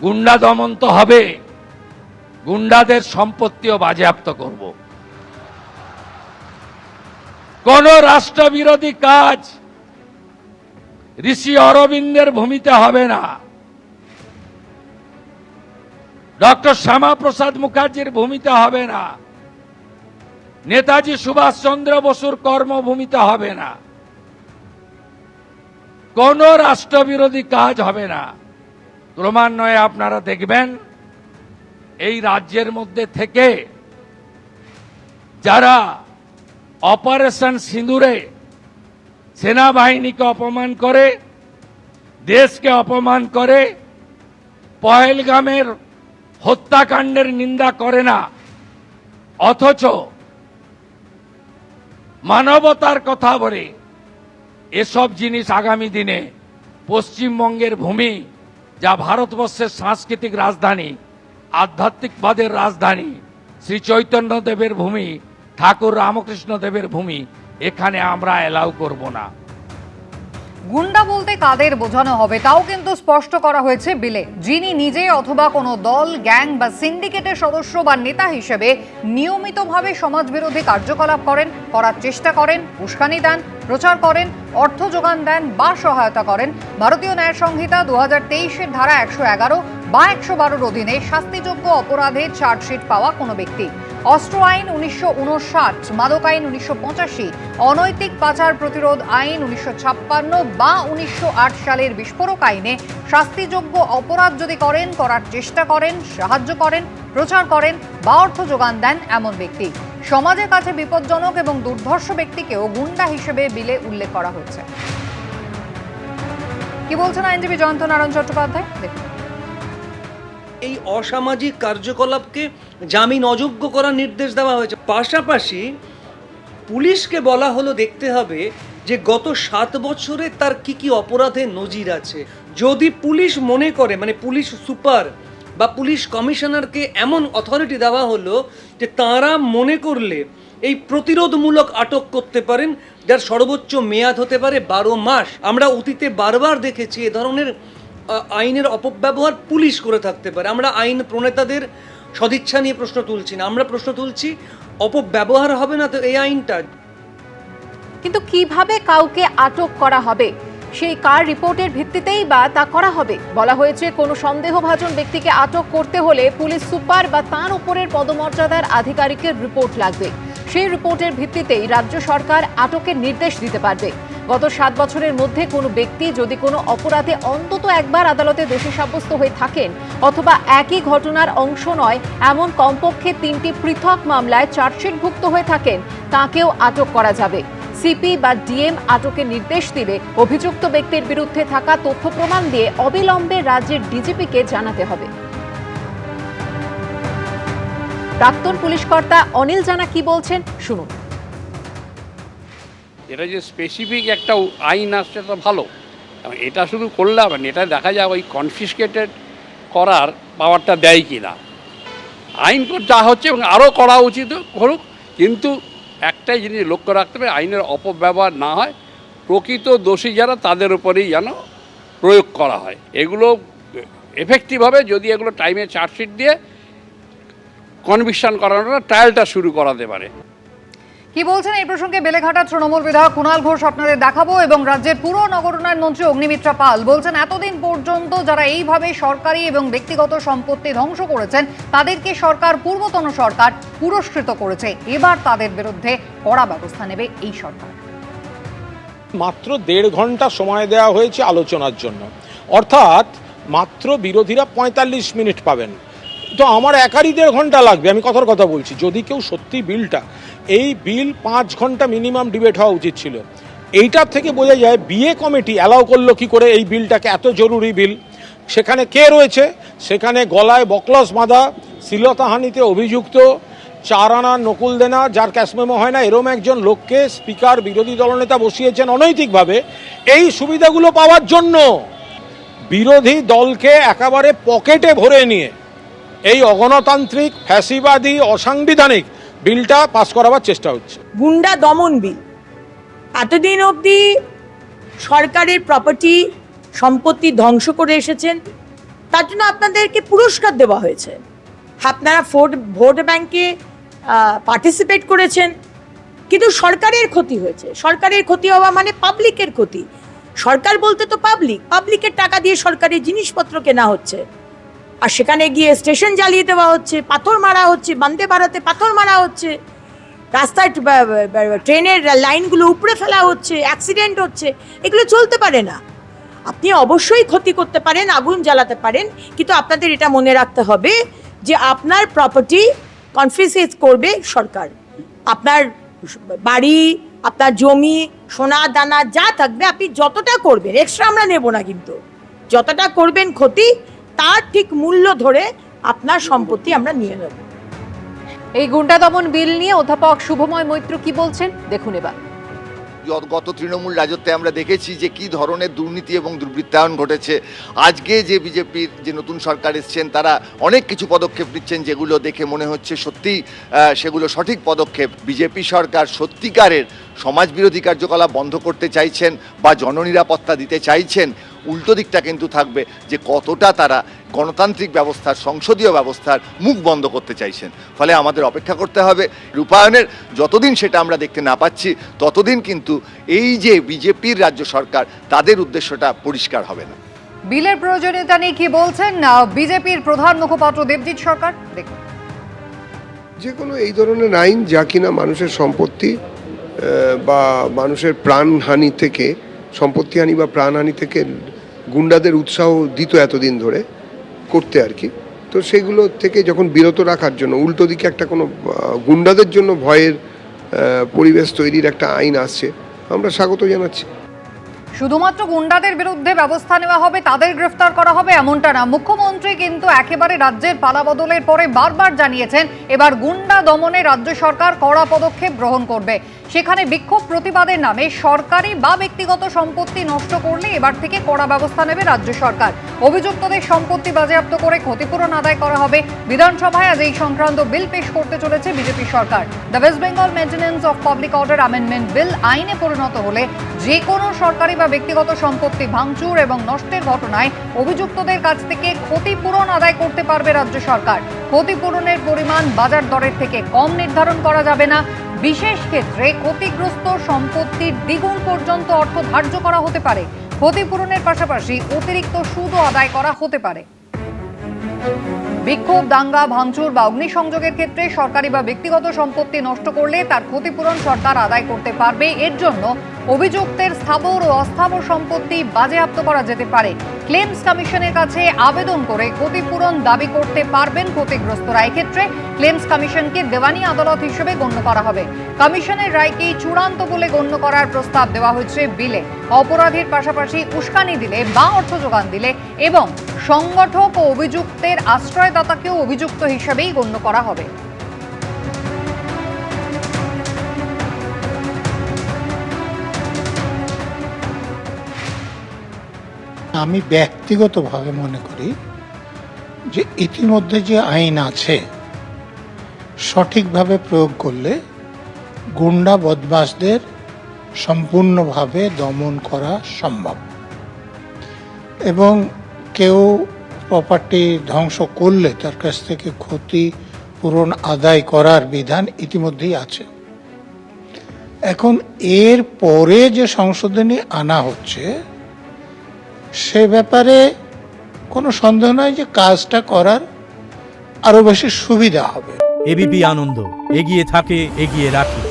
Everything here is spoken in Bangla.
গুন্ডা দমন তো হবে, গুন্ডাদের সম্পত্তিও বাজেয়াপ্ত করব। কোন রাষ্ট্রবিরোধী কাজ ঋষি অরবিন্দের ভূমিতে হবে না, ডক্টর শ্যামাপ্রসাদ মুখার্জির ভূমিতে হবে না, নেতাজি সুভাষচন্দ্র বসুর কর্মভূমিতে হবে না, কোন রাষ্ট্রবিরোধী কাজ হবে না। ক্রমান্বয়ে আপনারা দেখবেন এই রাজ্যের মধ্যে থেকে যারা অপারেশন সিঁদুরে সেনাবাহিনীকে অপমান করে, দেশকে অপমান করে, পহেলগামের হত্যাকাণ্ডের নিন্দা করে না, অথচ মানবতার কথা বলে, এসব জিনিস আগামী দিনে পশ্চিমবঙ্গের ভূমি, যা ভারতবর্ষের সাংস্কৃতিক রাজধানী, আধ্যাত্মিকবাদের রাজধানী, শ্রী চৈতন্যদেবের ভূমি, ঠাকুর রামকৃষ্ণ দেবের ভূমি, এখানে আমরা এলাও করব না। গুন্ডা বলতে কাদের বোঝানো হবে তাও কিন্তু স্পষ্ট করা হয়েছে বিলে। যিনি নিজে অথবা কোনো দল, গ্যাং বা সিন্ডিকেটের সদস্য বা নেতা হিসেবে নিয়মিতভাবে সমাজবিরোধী কার্যকলাপ করার চেষ্টা করেন, উস্কানি দেন, প্রচার করেন, অর্থ যোগান দেন বা সহায়তা করেন, ভারতীয় ন্যায় সংহিতা 2023-এর ধারা 111 বা 112-র অধীনে শাস্তিযোগ্য অপরাধে চার্জশিট পাওয়া কোনো ব্যক্তি, অস্ত্র আইন 1959, মাদক আইন 1985, অনৈতিক পাচার প্রতিরোধ আইন 1956 বা 1908 সালের বিস্ফোরক আইনে শাস্তিযোগ্য অপরাধ যদি করার চেষ্টা করেন, সাহায্য করেন, প্রচার করেন বা অর্থ যোগান দেন এমন ব্যক্তি, সমাজের কাছে বিপজ্জনক এবং দুর্ধর্ষ ব্যক্তিকেও গুন্ডা হিসেবে বিলে উল্লেখ করা হয়েছে। কি বলছেন আইনজীবী জয়ন্ত নারায়ণ চট্টোপাধ্যায়? দেখুন, এই অসামাজিক কার্যকলাপকে জামিন অযোগ্য করার নির্দেশ দেওয়া হয়েছে। পাশাপাশি পুলিশকে বলা হলো দেখতে হবে যে গত 7 বছরে তার কি অপরাধের নজির আছে। যদি পুলিশ মনে করে, মানে পুলিশ সুপার বা পুলিশ কমিশনারকে এমন অথরিটি দেওয়া হলো যে তারা মনে করলে এই প্রতিরোধমূলক আটক করতে পারেন, যার সর্বোচ্চ মেয়াদ হতে পারে 12 মাস। আমরা অতীতে বারবার দেখেছি এ ধরনের আইনের অপব্যবহার পুলিশ করে থাকতে পারে। আমরা আইন প্রণেতাদের সদিচ্ছা নিয়ে প্রশ্ন তুলছি না, আমরা প্রশ্ন তুলছি অপব্যবহার হবে না তো এই আইনটা। কিন্তু কিভাবে কাউকে আটক করা হবে, সেই কার রিপোর্টের ভিত্তিতেই বা তা করা হবে? বলা হয়েছে কোনো সন্দেহভাজন ব্যক্তিকে আটক করতে হলে পুলিশ সুপার বা তার উপরের পদমর্যাদার আধিকারিকের রিপোর্ট লাগবে। সেই রিপোর্টের ভিত্তিতেই রাজ্য সরকার আটকের নির্দেশ দিতে পারবে। গত 7 বছরের মধ্যে কোনো ব্যক্তি যদি কোনো অপরাধে অন্তত একবার আদালতে দোষী সাব্যস্ত হয়ে থাকেন, অথবা একই ঘটনার অংশ নয় এমন কমপক্ষে 3টি পৃথক মামলায় চার্জশিটভুক্ত হয়ে থাকেন, তাকেও আটক করা যাবে। সিপি বা ডিএম আটকের নির্দেশ দিলে অভিযুক্ত ব্যক্তির বিরুদ্ধে থাকা তথ্য প্রমাণ দিয়ে অবিলম্বে রাজ্যের ডিজিপিকে জানাতে হবে। প্রাক্তন পুলিশ কর্তা অনিল জানা কি বলছেন শুনুন। এটা যে স্পেসিফিক একটা আইন আসছে তো ভালো, এটা শুধু করলে হবে না, এটা দেখা যায় ওই কনফিসকেটেড করার পাওয়ারটা দেয় কি না। আইন যা হচ্ছে এবং আরও করা উচিত করুক, কিন্তু একটাই জিনিস লক্ষ্য রাখতে হবে, আইনের অপব্যবহার না হয়, প্রকৃত দোষী যারা তাদের উপরেই যেন প্রয়োগ করা হয়। এগুলো এফেক্টিভ হবে যদি এগুলো টাইমে চার্জশিট দিয়ে কনভিকশন করানোর ট্রায়ালটা শুরু করাতে পারে। কি বলছেন এই প্রসঙ্গে বেলেঘাটা তৃণমূল বিধায়ক কুণাল ঘোষ আপনাদের দেখাবো, এবং রাজ্যের পুর নগর উন্নয়ন মন্ত্রী অগ্নিমিত্রা পাল বলছেন এতদিন পর্যন্ত যারা এইভাবে সরকারি এবং ব্যক্তিগত সম্পত্তি ধ্বংস করেছেন তাদেরকে পূর্বতন সরকার পুরস্কৃত করেছে, এবার তাদের বিরুদ্ধে কড়া ব্যবস্থা নেবে এই সরকার। মাত্র 1.5 ঘন্টা সময় দেওয়া হয়েছে আলোচনার জন্য, অর্থাৎ মাত্র বিরোধীরা 45 মিনিট পাবেন। তো আমার একারই 1.5 ঘন্টা লাগবে। আমি কথার কথা বলছি, যদি কেউ সত্যি এই বিল 5 ঘন্টা মিনিমাম ডিবেট হওয়া উচিত ছিল। এইটার থেকে বোঝা যায় বিএ কমিটি অ্যালাউ করলো কি করে এই বিলটাকে, এত জরুরি বিল। সেখানে কে রয়েছে? সেখানে গলায় বকলস বাঁধা, শ্লীলতাহানিতে অভিযুক্ত, 4 আনা নকুল দেনা, যার ক্যাশমেমো হয় না, এরম একজন লোককে স্পিকার বিরোধী দলনেতা বসিয়েছেন অনৈতিকভাবে এই সুবিধাগুলো পাওয়ার জন্য। বিরোধী দলকে একেবারে পকেটে ভরে নিয়ে এই অগণতান্ত্রিক, ফ্যাসিবাদী, অসাংবিধানিক বিলটা পাস করাবার চেষ্টা হচ্ছে। গুন্ডা দমন বিল। এতদিন অবধি সরকারের প্রপার্টি সম্পত্তি ধ্বংস করে এসেছেন, তার জন্য আপনাদেরকে পুরস্কার দেওয়া হয়েছে। আপনারা ভোট ব্যাংকে পার্টিসিপেট করেছেন, কিন্তু সরকারের ক্ষতি হয়েছে। সরকারের ক্ষতি হওয়া মানে পাবলিকের ক্ষতি। সরকার বলতে তো পাবলিকের টাকা দিয়ে সরকারি জিনিসপত্র কেনা হচ্ছে, আর সেখানে গিয়ে স্টেশন জ্বালিয়ে দেওয়া হচ্ছে, পাথর মারা হচ্ছে, বন্দে ভারতে পাথর মারা হচ্ছে, রাস্তায় ট্রেনের লাইনগুলো উপড়ে ফেলা হচ্ছে, অ্যাক্সিডেন্ট হচ্ছে। এগুলো চলতে পারে না। আপনি অবশ্যই ক্ষতি করতে পারেন, আগুন জ্বালাতে পারেন, কিন্তু আপনাদের এটা মনে রাখতে হবে যে আপনার প্রপার্টি কনফিসকেট করবে সরকার। আপনার বাড়ি, আপনার জমি, সোনা দানা যা থাকবে আপনি যতটা করবেন, এক্সট্রা আমরা নেব না, কিন্তু যতটা করবেন ক্ষতি, তার ঠিক মূল্য ধরে আপনার সম্পত্তি আমরা নিয়ে নেব। এই গুন্ডা দমন বিল নিয়ে অধ্যাপক শুভময় মৈত্র কি বলছেন দেখুন এবার। গত তৃণমূল রাজত্বে আমরা দেখেছি যে কি ধরনের দুর্নীতি এবং দুর্বৃত্তায়ন ঘটেছে। আজকে যে বিজেপির যে নতুন সরকার এসছেন, তারা অনেক কিছু পদক্ষেপ নিচ্ছেন যেগুলো দেখে মনে হচ্ছে সত্যি সেগুলো সঠিক পদক্ষেপ। বিজেপি সরকার সত্যিকারের সমাজবিরোধী কার্যকলাপ বন্ধ করতে চাইছেন বা জননিরাপত্তা দিতে চাইছেন। উল্টো দিকটা কিন্তু থাকবে যে কতটা তারা গণতান্ত্রিক ব্যবস্থার, সংসদীয় ব্যবস্থার মুখ বন্ধ করতে চাইছেন। ফলে আমাদের অপেক্ষা করতে হবে রূপায়ণের। যতদিন সেটা আমরা দেখতে না পাচ্ছি, ততদিন কিন্তু এই যে বিজেপির রাজ্য সরকার, তাদের উদ্দেশ্যটা পরিষ্কার হবে না। বিলের প্রয়োজনীয়তা নিয়ে কি বলছেন বিজেপির প্রধান মুখপাত্র দেবজিৎ সরকার, দেখুন। যে কোনো এই ধরনের আইন যা কিনা মানুষের সম্পত্তি বা মানুষের প্রাণহানি থেকে, সম্পত্তিহানি বা প্রাণহানি থেকে গুন্ডাদের উৎসাহ দিত এতদিন ধরে করতে আর কি, তো সেগুলো থেকে যখন বিরত রাখার জন্য উল্টো দিকে একটা কোনো গুন্ডাদের জন্য ভয়ের পরিবেশ তৈরির একটা আইন আসছে, আমরা স্বাগত জানাচ্ছি। শুধুমাত্র গুন্ডাদের বিরুদ্ধে ব্যবস্থা নেওয়া হবে, তাদের গ্রেফতার করা হবে এমনটা না। মুখ্যমন্ত্রী কিন্তু একেবারে রাজ্যের পালাবদলের পরে বারবার জানিয়েছেন এবার গুন্ডা দমনে রাজ্য সরকার কড়া পদক্ষেপ গ্রহণ করবে। সেখানে বিক্ষোভ প্রতিবাদের নামে সরকারি বা ব্যক্তিগত সম্পত্তি নষ্ট করলে এবার থেকে কড়া ব্যবস্থা নেবে রাজ্য সরকার। অভিযুক্তদের সম্পত্তি বাজেয়াপ্ত করে ক্ষতিপূরণ আদায় করা হবে। বিধানসভায় আজ এই সংক্রান্ত বিল পেশ করতে চলেছে BJP Sarkar. The West Bengal maintenance of public order amendment bill আইনে পরিণত হলে যে কোনো সরকারি বা ব্যক্তিগত সম্পত্তি ভাঙচুর এবং নষ্টের ঘটনায় অভিযুক্তদের কাছ থেকে ক্ষতিপূরণ আদায় করতে পারবে রাজ্য সরকার। ক্ষতিপূরণের পরিমাণ বাজার দরের থেকে কম নির্ধারণ করা যাবে না। বিশেষ ক্ষেত্রে ক্ষতিগ্রস্ত সম্পত্তির দ্বিগুণ পর্যন্ত অর্থ ধার্য করা হতে পারে। ক্ষতিপূরণের পাশাপাশি অতিরিক্ত সুদও আদায় করা হতে পারে। বিক্ষোভ, দাঙ্গা, ভাঙচুর বা অগ্নিসংযোগের ক্ষেত্রে সরকারি বা ব্যক্তিগত সম্পত্তি নষ্ট করলে তার ক্ষতিপূরণ সরকার আদায় করতে পারবে। এর জন্য অভিযুক্তের স্থাবর ও অস্থাবর সম্পত্তি বাজেয়াপ্ত করা যেতে পারে। ক্লেমস কমিশনের কাছে আবেদন করে ক্ষতিপূরণ দাবি করতে পারবেন ক্ষতিগ্রস্তরা। এক্ষেত্রে ক্লেমস কমিশনকে দেওয়ানি আদালত হিসেবে গণ্য করা হবে। কমিশনের রায়কেই চূড়ান্ত বলে গণ্য করার প্রস্তাব দেওয়া হয়েছে বিলে। অপরাধীর পাশাপাশি উস্কানি দিলে বা অর্থ যোগান দিলে এবং সংগঠক ও অভিযুক্তের আশ্রয়দাতাকেও অভিযুক্ত হিসেবেই গণ্য করা হবে। আমি ব্যক্তিগতভাবে মনে করি যে ইতিমধ্যে যে আইন আছে সঠিকভাবে প্রয়োগ করলে গুন্ডা বদমাশদের সম্পূর্ণভাবে দমন করা সম্ভব, এবং কেউ প্রপার্টি ধ্বংস করলে তার কাছ থেকে ক্ষতিপূরণ আদায় করার বিধান ইতিমধ্যেই আছে। এখন এর পরে যে সংশোধনী আনা হচ্ছে সে ব্যাপারে কোনো সন্দেহ নয় যে কাজটা করার আরো বেশি সুবিধা হবে। এবিপি আনন্দ, এগিয়ে থাকে, এগিয়ে রাখে।